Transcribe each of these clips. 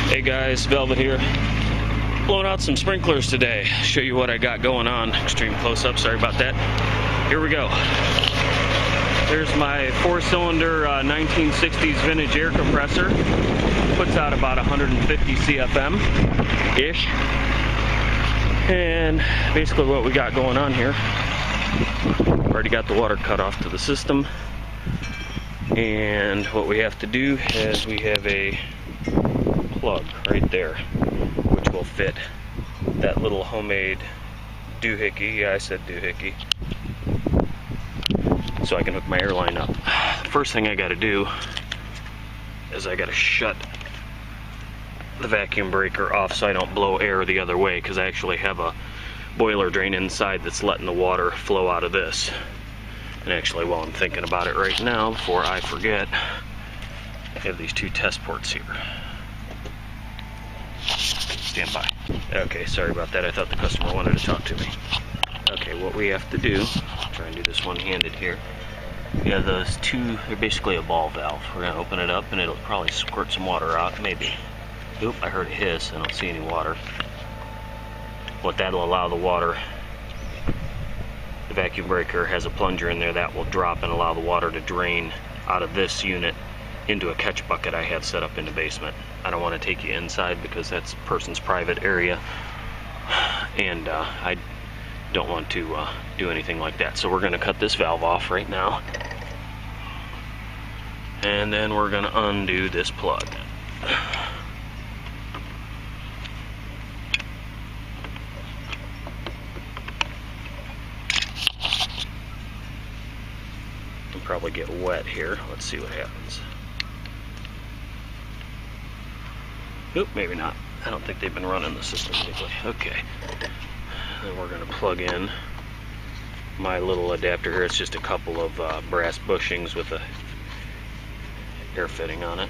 Hey guys, Velvet here. Blowing out some sprinklers today. Show you what I got going on. Extreme close-up, sorry about that. Here we go. There's my 4-cylinder 1960s vintage air compressor. Puts out about 150 CFM-ish. And basically what we got going on here, already got the water cut off to the system. And what we have to do is we have a plug right there, which will fit that little homemade doohickey. Yeah, I said doohickey. So I can hook my air line up. The first thing I got to do is I got to shut the vacuum breaker off so I don't blow air the other way, because I actually have a boiler drain inside that's letting the water flow out of this. And actually, while I'm thinking about it right now, before I forget, I have these 2 test ports here. Stand by. Okay, sorry about that. I thought the customer wanted to talk to me. Okay, what we have to do, try and do this one-handed here. We have those 2, they're basically a ball valve. We're gonna open it up and it'll probably squirt some water out, maybe. Oop, I heard a hiss, I don't see any water. What that'll allow the water, the vacuum breaker has a plunger in there that will drop and allow the water to drain out of this unit into a catch bucket I have set up in the basement. I don't want to take you inside because that's a person's private area, and I don't want to do anything like that. So we're going to cut this valve off right now, and then we're going to undo this plug. I'll probably get wet here. Let's see what happens. Oop, maybe not. I don't think they've been running the system lately. Okay. Then we're going to plug in my little adapter here. It's just a couple of brass bushings with a air fitting on it.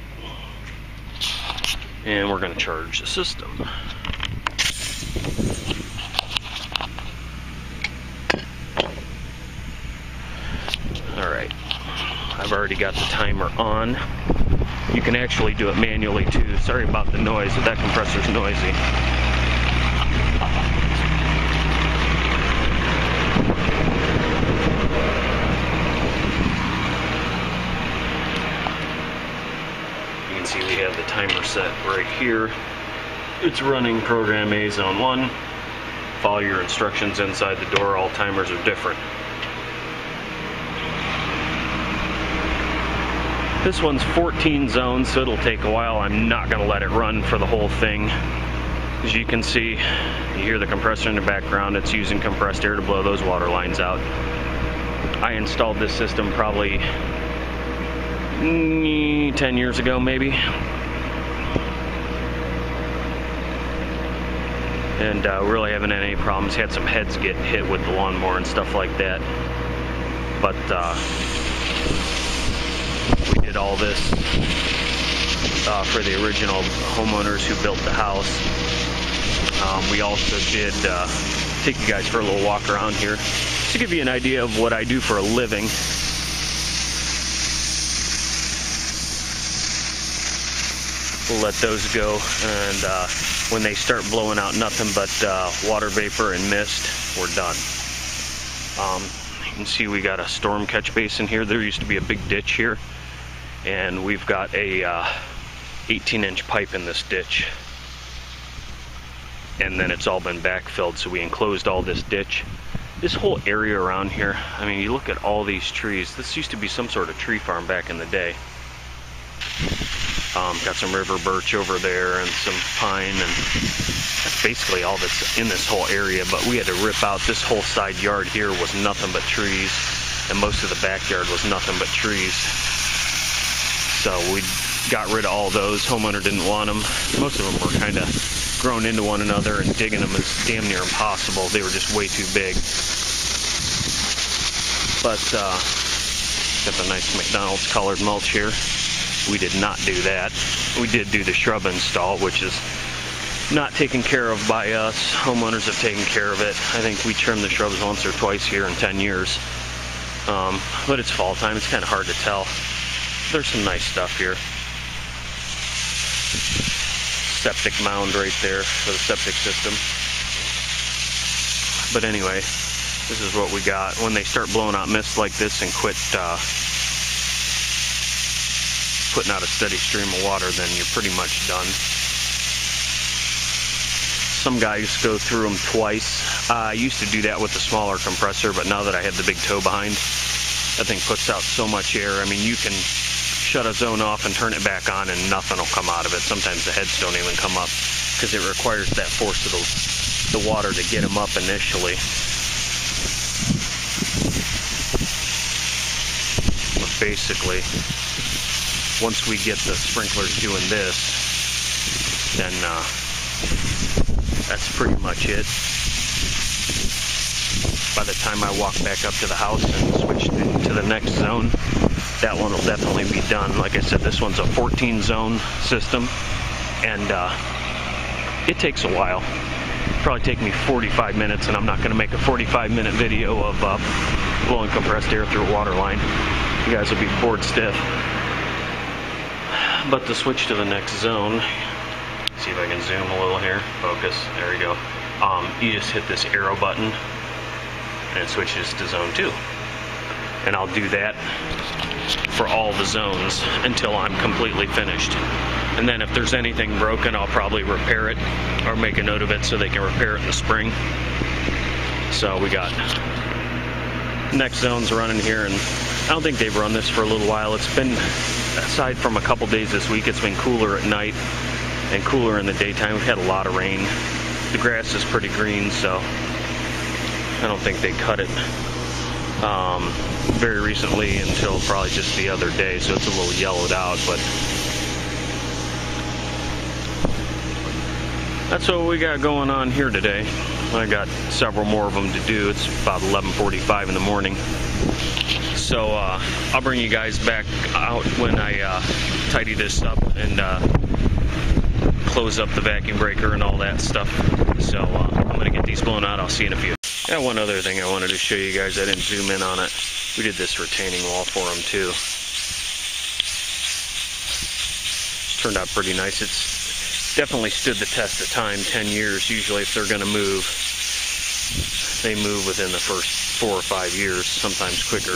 And we're going to charge the system. Alright. I've already got the timer on. You can actually do it manually too. Sorry about the noise, but that compressor's noisy. You can see we have the timer set right here. It's running program A zone 1. Follow your instructions inside the door. All timers are different. This one's 14 zones, so it'll take a while. I'm not going to let it run for the whole thing. As you can see, you hear the compressor in the background. It's using compressed air to blow those water lines out. I installed this system probably 10 years ago, maybe. And really haven't had any problems. Had some heads get hit with the lawnmower and stuff like that. But we did all this for the original homeowners who built the house. We also did take you guys for a little walk around here to give you an idea of what I do for a living. We'll let those go, and when they start blowing out nothing but water vapor and mist, we're done. You can see we got a storm catch basin here. There used to be a big ditch here, and we've got a 18-inch pipe in this ditch, and then it's all been backfilled, so we enclosed all this ditch. This whole area around here, I mean, you look at all these trees. This used to be some sort of tree farm back in the day. Got some river birch over there and some pine, and that's basically all that's in this whole area. But we had to rip out this whole side yard here was nothing but trees, and most of the backyard was nothing but trees. So we got rid of all those. Homeowner didn't want them. Most of them were kind of grown into one another, and digging them is damn near impossible. They were just way too big. But got the nice McDonald's colored mulch here. We did not do that. We did do the shrub install, which is not taken care of by us. Homeowners have taken care of it. I think we trimmed the shrubs once or twice here in 10 years. But it's fall time. It's kind of hard to tell. There's some nice stuff here. septic mound right there for the septic system. But anyway, this is what we got. When they start blowing out mist like this and quit putting out a steady stream of water, then you're pretty much done. Some guys go through them twice. I used to do that with the smaller compressor, but now that I have the big toe behind, that thing puts out so much air. I mean, you can shut a zone off and turn it back on and nothing will come out of it. Sometimes the heads don't even come up because it requires that force of the water to get them up initially. But basically, once we get the sprinklers doing this, then that's pretty much it. By the time I walk back up to the house and switch to the next zone, that one will definitely be done. Like I said, this one's a 14 zone system, and it takes a while. It'll probably take me 45 minutes, and I'm not going to make a 45-minute video of blowing compressed air through a water line. You guys will be bored stiff. But to switch to the next zone, see if I can zoom a little here. Focus. There we go. You just hit this arrow button and it switches to zone 2. And I'll do that for all the zones until I'm completely finished. And then if there's anything broken, I'll probably repair it or make a note of it so they can repair it in the spring. So we got next zones running here, and I don't think they've run this for a little while. It's been, aside from a couple days this week, it's been cooler at night and cooler in the daytime. We've had a lot of rain. The grass is pretty green, so I don't think they cut it very recently until probably just the other day, so it's a little yellowed out, but that's what we got going on here today. I got several more of them to do. It's about 11:45 in the morning. So I'll bring you guys back out when I tidy this up and close up the vacuum breaker and all that stuff. So I'm going to get these blown out. I'll see you in a few. Yeah, one other thing I wanted to show you guys. I didn't zoom in on it. We did this retaining wall for them too. It's turned out pretty nice. It's definitely stood the test of time. 10 years. Usually if they're going to move, they move within the first 4 or 5 years, sometimes quicker.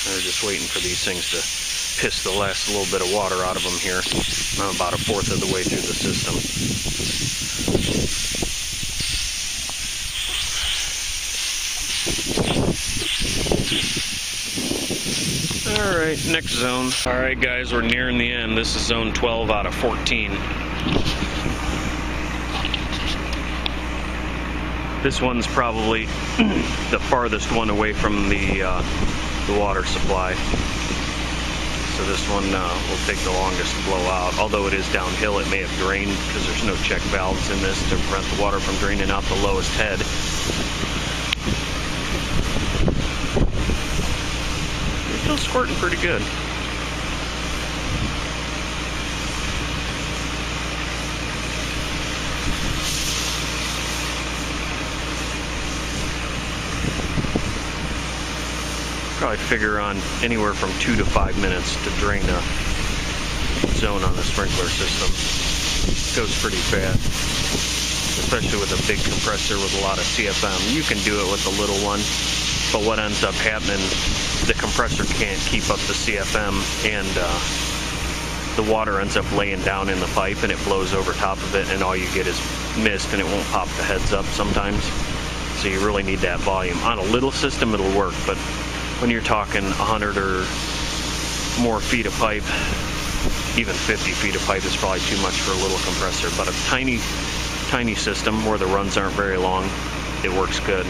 They're just waiting for these things to piss the last little bit of water out of them here. I'm about 1/4 of the way through the system. Alright, next zone. Alright guys, we're nearing the end. This is zone 12 out of 14. This one's probably the farthest one away from the water supply. So this one will take the longest to blow out. Although it is downhill, it may have drained because there's no check valves in this to prevent the water from draining out the lowest head. It's still squirting pretty good. Probably figure on anywhere from 2 to 5 minutes to drain a zone on the sprinkler system. It goes pretty fast, especially with a big compressor with a lot of CFM. You can do it with a little one, but what ends up happening, the compressor can't keep up the CFM, and the water ends up laying down in the pipe and it blows over top of it, and all you get is mist, and it won't pop the heads up sometimes. So you really need that volume. On a little system it'll work, but when you're talking 100 or more feet of pipe, even 50 feet of pipe is probably too much for a little compressor. But a tiny system where the runs aren't very long, it works good.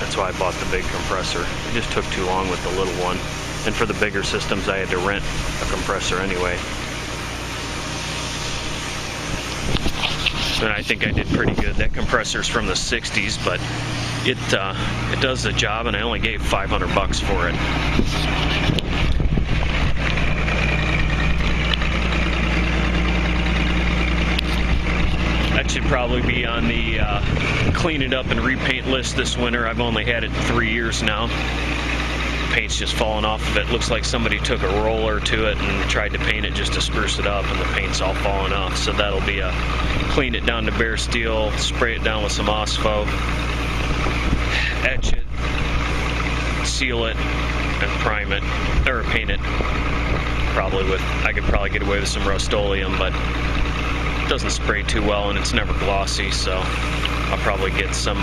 That's why I bought the big compressor. It just took too long with the little one. And for the bigger systems, I had to rent a compressor anyway. And I think I did pretty good. That compressor's from the 60s, but it does the job, and I only gave $500 for it. That should probably be on the clean it up and repaint list this winter. I've only had it 3 years now. paint's just falling off of it. Looks like somebody took a roller to it and tried to paint it just to spruce it up, and the paint's all falling off. So that'll be a clean it down to bare steel, spray it down with some OSFO, etch it, seal it, and prime it, or paint it. I could probably get away with some Rust-Oleum, but it doesn't spray too well and it's never glossy, so I'll probably get some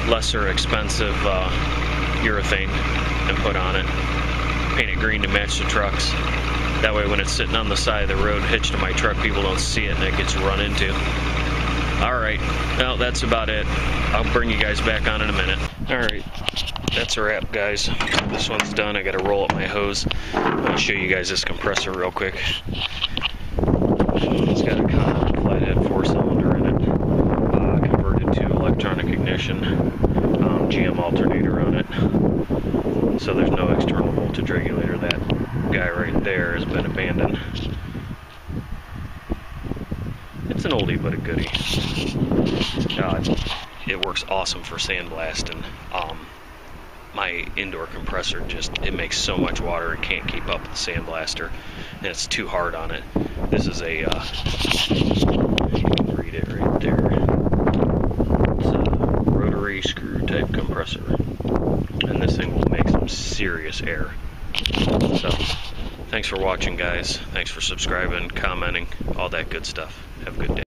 lesser expensive urethane and put on it. Paint it green to match the trucks. That way when it's sitting on the side of the road hitched to my truck, people don't see it and it gets run into. Alright, well that's about it. I'll bring you guys back on in a minute. Alright, that's a wrap, guys. This one's done. I gotta roll up my hose. I'll show you guys this compressor real quick. It's got a flathead 4-cylinder in it, converted to electronic ignition, GM alternator on it. So there's no external voltage regulator. That guy right there has been abandoned. It's an oldie but a goodie. It works awesome for sandblasting. My indoor compressor it makes so much water it can't keep up with the sandblaster, and it's too hard on it. This is a, you can read it right there. It's a rotary screw type compressor, and this thing will make some serious air. So, thanks for watching, guys. Thanks for subscribing, commenting, all that good stuff. Have a good day.